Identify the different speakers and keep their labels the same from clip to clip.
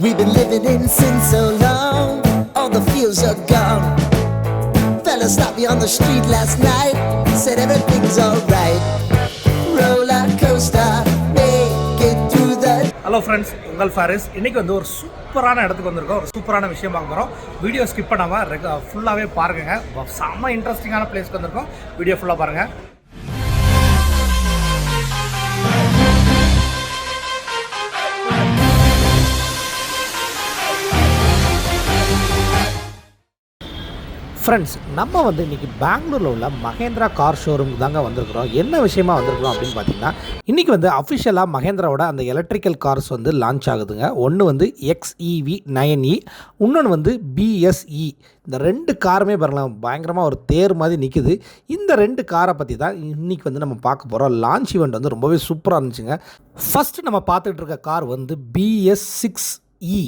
Speaker 1: We've been living in sin so long, all the feels are gone. Fella stopped me on the street last night, said everything's alright. Roller coaster, make it through the...
Speaker 2: hello friends, உங்கள் ஃபாரிஸ். இன்றைக்கி வந்து ஒரு சூப்பரான இடத்துக்கு வந்திருக்கோம். ஒரு சூப்பரான விஷயம் பார்க்க போகிறோம். வீடியோ ஸ்கிப் பண்ணாமல் ஃபுல்லாகவே பாருங்க. செம்ம இன்ட்ரெஸ்டிங்கான பிளேஸ்க்கு வந்திருக்கோம். வீடியோ ஃபுல்லாக பாருங்கள். ஃப்ரெண்ட்ஸ், நம்ம வந்து இன்றைக்கி பெங்களூரில் உள்ள மகேந்திரா கார் ஷோரூம் தாங்க வந்திருக்கிறோம். என்ன விஷயமா வந்திருக்கிறோம் அப்படின்னு பார்த்தீங்கன்னா, இன்றைக்கி வந்து அஃபிஷியலாக மகேந்திராவோட அந்த எலக்ட்ரிக்கல் கார்ஸ் வந்து லான்ச் ஆகுதுங்க. ஒன்று வந்து XEV 9e, இன்னொன்று வந்து BSE. இந்த ரெண்டு காருமே பாருங்களேன், பயங்கரமாக ஒரு தேர் மாதிரி நிற்குது. இந்த ரெண்டு காரை பற்றி தான் இன்றைக்கி வந்து நம்ம பார்க்க போகிறோம். லான்ச் ஈவெண்ட் வந்து ரொம்பவே சூப்பராக இருந்துச்சுங்க. ஃபஸ்ட்டு நம்ம பார்த்துக்கிட்டு இருக்க கார் வந்து BS6E.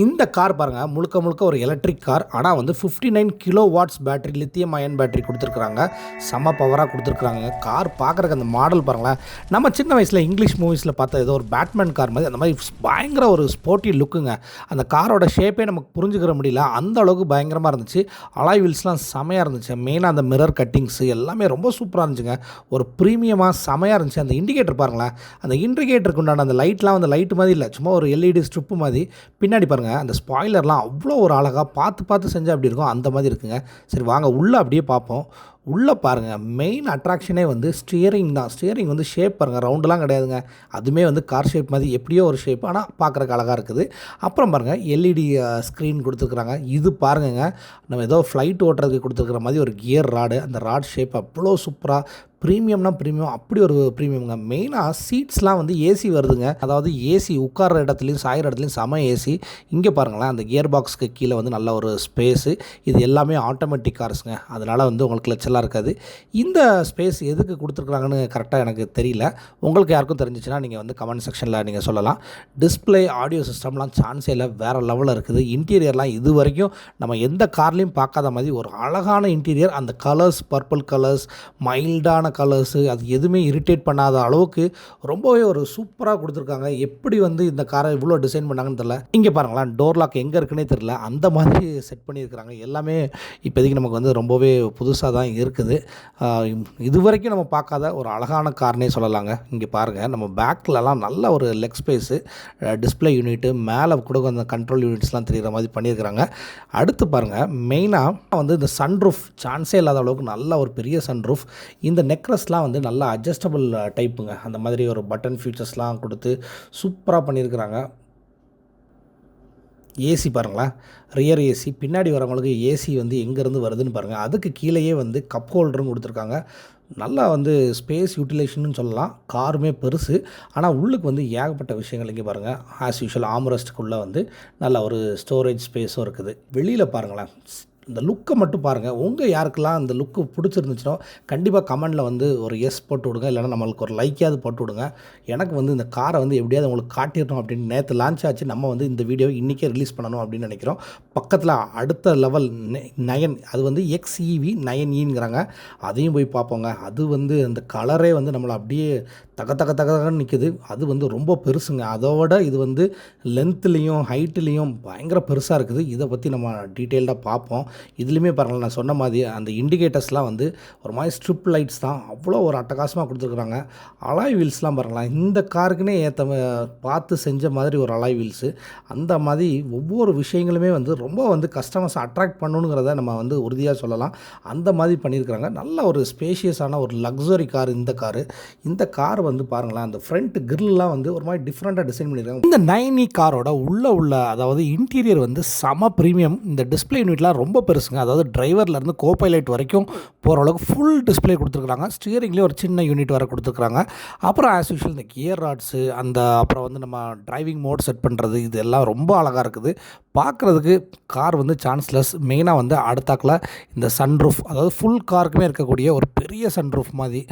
Speaker 2: இந்த கார் பாருங்கள், முழுக்க முழுக்க ஒரு எலக்ட்ரிக் கார். ஆனால் வந்து 59 kW battery, lithium ion battery கொடுத்துருக்குறாங்க. செம்ம பவராக கொடுத்துருக்குறாங்க. கார் பார்க்குறக்கு அந்த மாடல் பாருங்களேன், நம்ம சின்ன வயசில் இங்கிலீஷ் மூவிஸில் பார்த்த ஏதோ ஒரு பேட்மேன் கார் மாதிரி அந்த மாதிரி பயங்கர ஒரு ஸ்போர்ட்டி லுக்குங்க. அந்த காரோட ஷேப்பே நமக்கு புரிஞ்சுக்கிற முடியல, அந்த அளவுக்கு பயங்கரமாக இருந்துச்சு. அலாய் வீல்ஸ்லாம் செமையாக இருந்துச்சு. மெயினாக அந்த மிரர் கட்டிங்ஸு எல்லாமே ரொம்ப சூப்பராக இருந்துச்சுங்க. ஒரு ப்ரீமியமாக செமையாக இருந்துச்சு. அந்த இண்டிகேட்டர் பாருங்களேன், அந்த இண்டிகேட்டருக்கு உண்டான அந்த லைட்லாம் வந்து லைட்டு மாதிரி இல்லை, சும்மா ஒரு LED ஸ்ட்ரிப்பு மாதிரி. பின்னாடி பாருங்கள், அந்த ஸ்பாய்லர்லாம் அவ்வளோ ஒரு அழகாக பார்த்து செஞ்சால் அப்படி இருக்கும், அந்த மாதிரி இருக்குங்க. சரி வாங்க உள்ளே அப்படியே பார்ப்போம். உள்ளே பாருங்கள், மெயின் அட்ராக்ஷனே வந்து ஸ்டியரிங் தான். ஸ்டியரிங் வந்து ஷேப் பாருங்கள், ரவுண்டெலாம் கிடையாதுங்க. அதுவுமே வந்து கார் ஷேப் மாதிரி எப்படியோ ஒரு ஷேப், ஆனால் பார்க்குறக்கு அழகாக இருக்குது. அப்புறம் பாருங்கள், LED ஸ்க்ரீன் கொடுத்துருக்குறாங்க. இது பாருங்கங்க, நம்ம ஏதோ ஃப்ளைட் ஓட்டுறதுக்கு கொடுத்துருக்குற மாதிரி ஒரு கியர் ராடு. அந்த ராட் ஷேப் அவ்வளோ சூப்பராக, ப்ரீமியம்னா ப்ரீமியம், அப்படி ஒரு ப்ரீமியம்ங்க. மெயினாக சீட்ஸ்லாம் வந்து ஏசி வருதுங்க. அதாவது ஏசி உட்கார்ற இடத்துலையும் சாயிற இடத்துலையும் செம ஏசி. இங்கே பாருங்களேன், அந்த கியர் பாக்ஸுக்கு கீழே வந்து நல்ல ஒரு ஸ்பேஸு. இது எல்லாமே ஆட்டோமேட்டிக் கார்ஸுங்க, அதனால் வந்து உங்களுக்கு லட்சலாம் இருக்காது. இந்த ஸ்பேஸ் எதுக்கு கொடுத்துருக்குறாங்கன்னு கரெக்டாக எனக்கு தெரியல. உங்களுக்கு யாருக்கும் தெரிஞ்சிச்சுன்னா நீங்கள் வந்து கமெண்ட் செக்ஷனில் நீங்கள் சொல்லலாம். டிஸ்பிளே, ஆடியோ சிஸ்டம்லாம் சான்ஸே இல்லை, வேறு லெவலில் இருக்குது. இன்டீரியர்லாம் இது வரைக்கும் நம்ம எந்த கார்லேயும் பார்க்காத மாதிரி ஒரு அழகான இன்டீரியர். அந்த கலர்ஸ், பர்பிள் கலர்ஸ், மைல்டான கலர்ஸு, அது எதுவுமே இரிட்டேட் பண்ணாத அளவுக்கு ரொம்பவே ஒரு சூப்பராக கொடுத்துருக்காங்க. எப்படி வந்து இந்த காரை இவ்வளோ டிசைன் பண்ணாங்கன்னு தெரியல. இங்கே பாருங்களேன், டோர் லாக் எங்கே இருக்குன்னே தெரியல, அந்த மாதிரி செட் பண்ணியிருக்கிறாங்க. எல்லாமே இப்போதைக்கு நமக்கு வந்து ரொம்பவே புதுசாக தான் இருக்குது. இது வரைக்கும் நம்ம பார்க்காத ஒரு அழகான கார்னே சொல்லலாங்க. இங்கே பாருங்கள், நம்ம பேக்லலாம் நல்ல ஒரு லெக் ஸ்பேஸு, டிஸ்பிளே யூனிட்டு, மேலே கூட அந்த கண்ட்ரோல் யூனிட்ஸ்லாம் தெரிகிற மாதிரி பண்ணியிருக்கிறாங்க. அடுத்து பாருங்கள், மெயினாக வந்து இந்த சன்ரூஃப் சான்ஸே இல்லாத அளவுக்கு நல்ல ஒரு பெரிய சன்ரூஃப். இந்த நெக்ரஸ்லாம் வந்து நல்லா அட்ஜஸ்டபிள் டைப்புங்க. அந்த மாதிரி ஒரு பட்டன் ஃபீச்சர்ஸ்லாம் கொடுத்து சூப்பராக பண்ணியிருக்கிறாங்க. ஏசி பாருங்களேன், ரியர் ஏசி. பின்னாடி வரவங்களுக்கு ஏசி வந்து எங்கேருந்து வருதுன்னு பாருங்கள். அதுக்கு கீழேயே வந்து கப் ஹோல்டரும் கொடுத்துருக்காங்க. நல்லா வந்து ஸ்பேஸ் யூட்டிலைசேஷன் சொல்லலாம். காருமே பெருசு, ஆனால் உள்ளுக்கு வந்து ஏகப்பட்ட விஷயங்கள். இங்கே பாருங்கள், ஆஸ் யூஷுவல் ஆம்ரெஸ்ட்டுக்குள்ளே வந்து நல்ல ஒரு ஸ்டோரேஜ் ஸ்பேஸும் இருக்குது. வெளியில் பாருங்களேன், இந்த லுக்கை மட்டும் பாருங்கள். உங்கள் யாருக்கெல்லாம் இந்த லுக்கு பிடிச்சிருந்துச்சுனோ கண்டிப்பாக கமெண்டில் வந்து ஒரு எஸ் போட்டு விடுங்க, இல்லைனா நம்மளுக்கு ஒரு லைக்காவது போட்டு விடுங்க. எனக்கு வந்து இந்த காரை வந்து எப்படியாவது உங்களுக்கு காட்டிடணும் அப்படின்னு. நேற்று லான்ச் ஆச்சு, நம்ம வந்து இந்த வீடியோ இன்றைக்கே ரிலீஸ் பண்ணணும் அப்படின்னு நினைக்கிறோம். பக்கத்தில் அடுத்த லெவல் 9, அது வந்து XEV 9eங்கிறாங்க. அதையும் போய் பார்ப்போங்க. அது வந்து அந்த கலரே வந்து நம்மளை அப்படியே தகன்னு நிற்குது. அது வந்து ரொம்ப பெருசுங்க. அதோட இது வந்து லென்த்துலேயும் ஹைட்டுலேயும் பயங்கர பெருசாக இருக்குது. இதை பற்றி நம்ம டீட்டெயில்டாக பார்ப்போம். இதுலேயுமே பாருங்கள், நான் சொன்ன மாதிரி அந்த இண்டிகேட்டர்ஸ்லாம் வந்து ஒரு மாதிரி ஸ்ட்ரிப் லைட்ஸ் தான், அவ்வளோ ஒரு அட்டகாசமாக கொடுத்துருக்குறாங்க. அலாய் வீல்ஸ்லாம் பாருங்களேன், இந்த காருக்குன்னே ஏற்ற பார்த்து செஞ்ச மாதிரி ஒரு அலாய் வீல்ஸு. அந்த மாதிரி ஒவ்வொரு விஷயங்களுமே வந்து ரொம்ப வந்து கஸ்டமர்ஸ் அட்ராக்ட் பண்ணணுங்கிறத நம்ம வந்து உறுதியாக சொல்லலாம். அந்த மாதிரி பண்ணியிருக்கிறாங்க. நல்ல ஒரு ஸ்பேஷியஸான ஒரு லக்ஸரி கார் இந்த காரு. இந்த கார் வந்து பாருங்களேன், அந்த ஃப்ரண்ட் கிரில்லாம் வந்து ஒரு மாதிரி டிஃப்ரெண்ட்டாக டிசைன் பண்ணியிருக்காங்க. இந்த 9e காரோட உள்ள அதாவது இன்டீரியர் வந்து செம ப்ரீமியம். இந்த டிஸ்பிளே யூனிட்லாம் ரொம்ப பெருசுங்க. அதாவது டிரைவர்லேருந்து கோபைலைட் வரைக்கும் போகிற அளவுக்கு ஃபுல் டிஸ்பிளே கொடுத்துருக்குறாங்க. ஸ்டியரிங்லேயே ஒரு சின்ன யூனிட் வர கொடுத்துருக்குறாங்க. அப்புறம் ஆஸ் யூஷுவல் இந்த கியர் ராட்ஸு, அந்த அப்புறம் வந்து நம்ம டிரைவிங் மோட் செட் பண்ணுறது, இது எல்லாம் ரொம்ப அழகாக இருக்குது. பார்க்குறதுக்கு கார் வந்து சான்ஸ்லெஸ். மெயினாக வந்து அடுத்தாக்கில் இந்த சன்ரூஃப், அதாவது ஃபுல் காருக்குமே இருக்கக்கூடிய ஒரு பெரிய சன்ரூஃப் மாதிரி.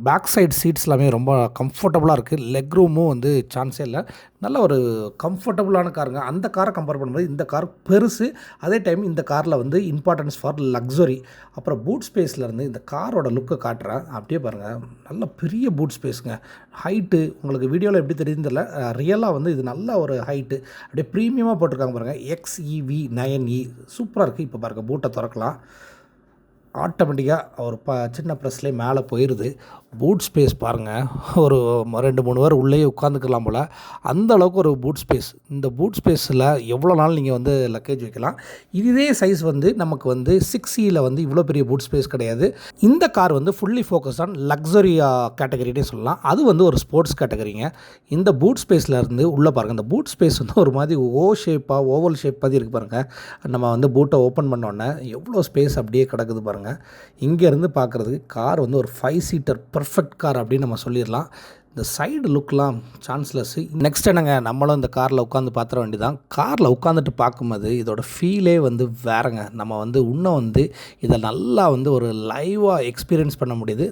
Speaker 2: பேக் சைடு சீட்ஸ் எல்லாமே ரொம்ப கம்ஃபர்டபுளாக இருக்குது. லெக் ரூமும் வந்து சான்ஸே இல்லை. நல்ல ஒரு கம்ஃபர்டபுளான காருங்க. அந்த காரை கம்பேர் பண்ணும்போது இந்த கார் பெருசு. அதே டைம் இந்த காரில் வந்து இம்பார்ட்டன்ஸ் ஃபார் லக்ஸரி. அப்புறம் பூட் ஸ்பேஸ்லேருந்து இந்த காரோட லுக்கை காட்டுறேன். அப்படியே பாருங்கள், நல்ல பெரிய பூட் ஸ்பேஸுங்க. ஹைட்டு உங்களுக்கு வீடியோவில் எப்படி தெரியுதுன்னு தெரியல, ரியலாக வந்து இது நல்ல ஒரு ஹைட்டு. அப்படியே ப்ரீமியமாக போட்டிருக்காங்க பாருங்கள். XEV 9e சூப்பராக இருக்குது. இப்போ பாருங்கள், பூட்டை திறக்கலாம். ஆட்டோமேட்டிக்காக ஒரு சின்ன ப்ரெஸ்லேயே மேலே போயிடுது. பூட் ஸ்பேஸ் பாருங்கள், ஒரு 2-3 பேர் உள்ளேயே உட்காந்துக்கலாம் போல், அந்த அளவுக்கு ஒரு பூட் ஸ்பேஸ். இந்த பூட் ஸ்பேஸில் எவ்வளோ நாள் நீங்கள் வந்து லக்கேஜ் வைக்கலாம். இதே சைஸ் வந்து நமக்கு வந்து 6E வந்து இவ்வளோ பெரிய பூட் ஸ்பேஸ் கிடையாது. இந்த கார் வந்து ஃபுல்லி ஃபோக்கஸ் ஆன் லக்ஸரி கேட்டகரினே சொல்லலாம். அது வந்து ஒரு ஸ்போர்ட்ஸ் கேட்டகரிங்க. இந்த பூட் ஸ்பேஸில் இருந்து உள்ளே பாருங்கள், இந்த பூட் ஸ்பேஸ் வந்து ஒரு மாதிரி ஓவல் ஷேப் மாதிரி இருக்குது பாருங்கள். நம்ம வந்து பூட்டை ஓப்பன் பண்ணோன்னே எவ்வளோ ஸ்பேஸ் அப்படியே கிடக்குது பாருங்கள். இங்கேருந்து பார்க்குறதுக்கு கார் வந்து ஒரு 5 சீட்டர் பர்ஃபெக்ட் கார் அப்படின்னு நம்ம சொல்லிடலாம். இந்த சைடு லுக்லாம் சான்ஸ்லெஸ். நெக்ஸ்ட் என்னங்க, நம்மளும் இந்த காரில் உட்காந்து பார்த்துட வேண்டியதான். காரில் உட்காந்துட்டு பார்க்கும்போது இதோட ஃபீலே வந்து வேறங்க. நம்ம வந்து இன்னும் வந்து இதை நல்லா வந்து ஒரு லைவாக எக்ஸ்பீரியன்ஸ் பண்ண முடியுது.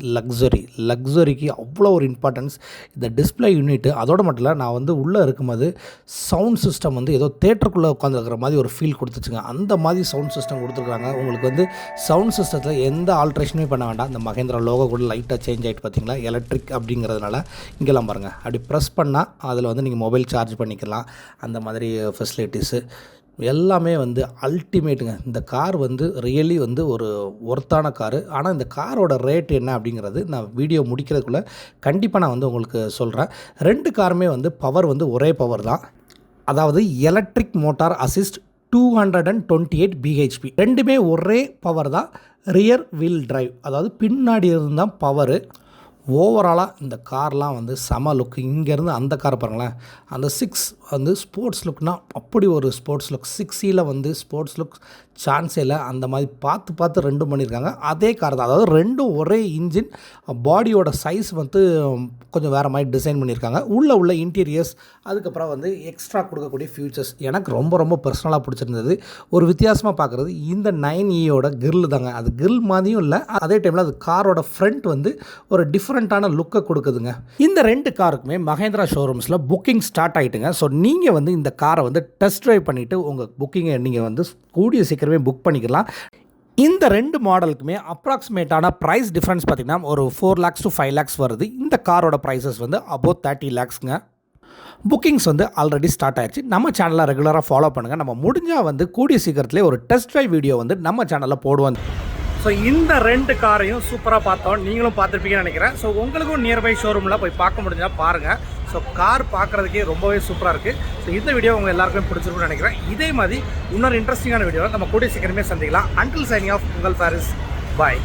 Speaker 2: லக்ஸரிக்கு அவ்வளோ ஒரு இம்பார்ட்டன்ஸ். இந்த டிஸ்பிளே யூனிட்டு அதோடு மட்டும் இல்லை, நான் வந்து உள்ளே இருக்கும்போது சவுண்ட் சிஸ்டம் வந்து ஏதோ தேட்டருக்குள்ளே உட்காந்துருக்கிற மாதிரி ஒரு ஃபீல் கொடுத்துச்சுங்க. அந்த மாதிரி சவுண்ட் சிஸ்டம் கொடுத்துருக்காங்க. உங்களுக்கு வந்து சவுண்ட் சிஸ்டத்தில் எந்த ஆல்ட்ரேஷனுமே பண்ண வேண்டாம். இந்த மகேந்திரா லோகோ கூட லைட்டாக சேஞ்ச் ஆகிட்டு பார்த்தீங்களா, எலக்ட்ரிக் அப்படிங்கிறதுனால. இங்கெல்லாம் பாருங்கள், அப்படி ப்ரெஸ் பண்ணால் அதில் வந்து நீங்கள் மொபைல் சார்ஜ் பண்ணிக்கலாம். அந்த மாதிரி ஃபெசிலிட்டிஸு எல்லாமே வந்து அல்டிமேட்டுங்க. இந்த கார் வந்து ரியலி வந்து ஒரு ஒர்த்தான காரு. ஆனால் இந்த காரோட ரேட் என்ன அப்படிங்கிறது நான் வீடியோ முடிக்கிறதுக்குள்ளே கண்டிப்பாக நான் வந்து உங்களுக்கு சொல்கிறேன். 2 காருமே வந்து பவர் வந்து ஒரே பவர் தான். அதாவது எலக்ட்ரிக் மோட்டார் அசிஸ்ட் 228 bhp. ரெண்டுமே ஒரே பவர் தான். ரியர் வீல் டிரைவ், அதாவது பின்னாடி இருந்தால் பவரு. ஓவராலாக இந்த கார்லாம் வந்து செம லுக். இங்கேருந்து அந்த காரை பாருங்களேன், அந்த 6 வந்து ஸ்போர்ட்ஸ் லுக்னால் அப்படி ஒரு ஸ்போர்ட்ஸ் லுக். 6E வந்து ஸ்போர்ட்ஸ் லுக் சான்ஸே இல்லை. அந்த மாதிரி பார்த்து ரெண்டும் பண்ணியிருக்காங்க. அதே கார் தான், அதாவது ரெண்டும் ஒரே இன்ஜின். பாடியோட சைஸ் வந்து கொஞ்சம் வேறு மாதிரி டிசைன் பண்ணியிருக்காங்க. உள்ள இன்டீரியர்ஸ், அதுக்கப்புறம் வந்து எக்ஸ்ட்ரா கொடுக்கக்கூடிய ஃபியூச்சர்ஸ் எனக்கு ரொம்ப பர்சனலாக பிடிச்சிருந்தது. ஒரு வித்தியாசமாக பார்க்குறது இந்த 9E கிரில் தாங்க. அது கிரில் மாதிரியும் இல்லை, அதே டைமில் அது காரோட ஃப்ரண்ட் வந்து ஒரு டிஃப்ரெண்ட்டான லுக்கை கொடுக்குதுங்க. இந்த 2 காருக்குமே மகேந்திரா ஷோரூம்ஸில் புக்கிங் ஸ்டார்ட் ஆகிட்டுங்க. ஸோ நீங்கள் வந்து இந்த காரை வந்து டெஸ்ட் ட்ரைவ் பண்ணிவிட்டு உங்கள் புக்கிங்கை நீங்கள் வந்து கூடிய சீக்கிரமே புக் பண்ணிக்கலாம். இந்த 2 மாடலுக்குமே அப்ராக்சிமேட்டான ப்ரைஸ் டிஃப்ரென்ஸ் பார்த்திங்கன்னா ஒரு 4 lakhs to 5 lakhs வருது. இந்த காரோட ப்ரைஸஸ் வந்து அபோவ் 30 lakhsங்க. புக்கிங்ஸ் வந்து ஆல்ரெடி ஸ்டார்ட் ஆயிடுச்சு. நம்ம சேனலை ரெகுலராக ஃபாலோ பண்ணுங்கள். நம்ம முடிஞ்சால் வந்து கூடிய சீக்கிரத்திலே ஒரு டெஸ்ட் ட்ரைவ் வீடியோ வந்து நம்ம சேனலில் போடுவோம். ஸோ இந்த 2 காரையும் சூப்பராக பார்த்தோம். நீங்களும் பார்த்துருப்பீங்கன்னு நினைக்கிறேன். ஸோ உங்களுக்கும் நியர்பை ஷோரூமில் போய் பார்க்க முடிஞ்சால் பாருங்கள். ஸோ கார் பார்க்குறதுக்கே ரொம்பவே சூப்பராக இருக்குது. ஸோ இந்த வீடியோ உங்கள் எல்லாருக்குமே பிடிச்சிருக்குன்னு நினைக்கிறேன். இதே மாதிரி இன்னொரு இன்ட்ரெஸ்டிங்கான வீடியோவில் நம்ம கூடிய சீக்கிரமே சந்திக்கலாம். அன்டில் சைனிங் ஆஃப், உங்கள் பாரிஸ். பாய்.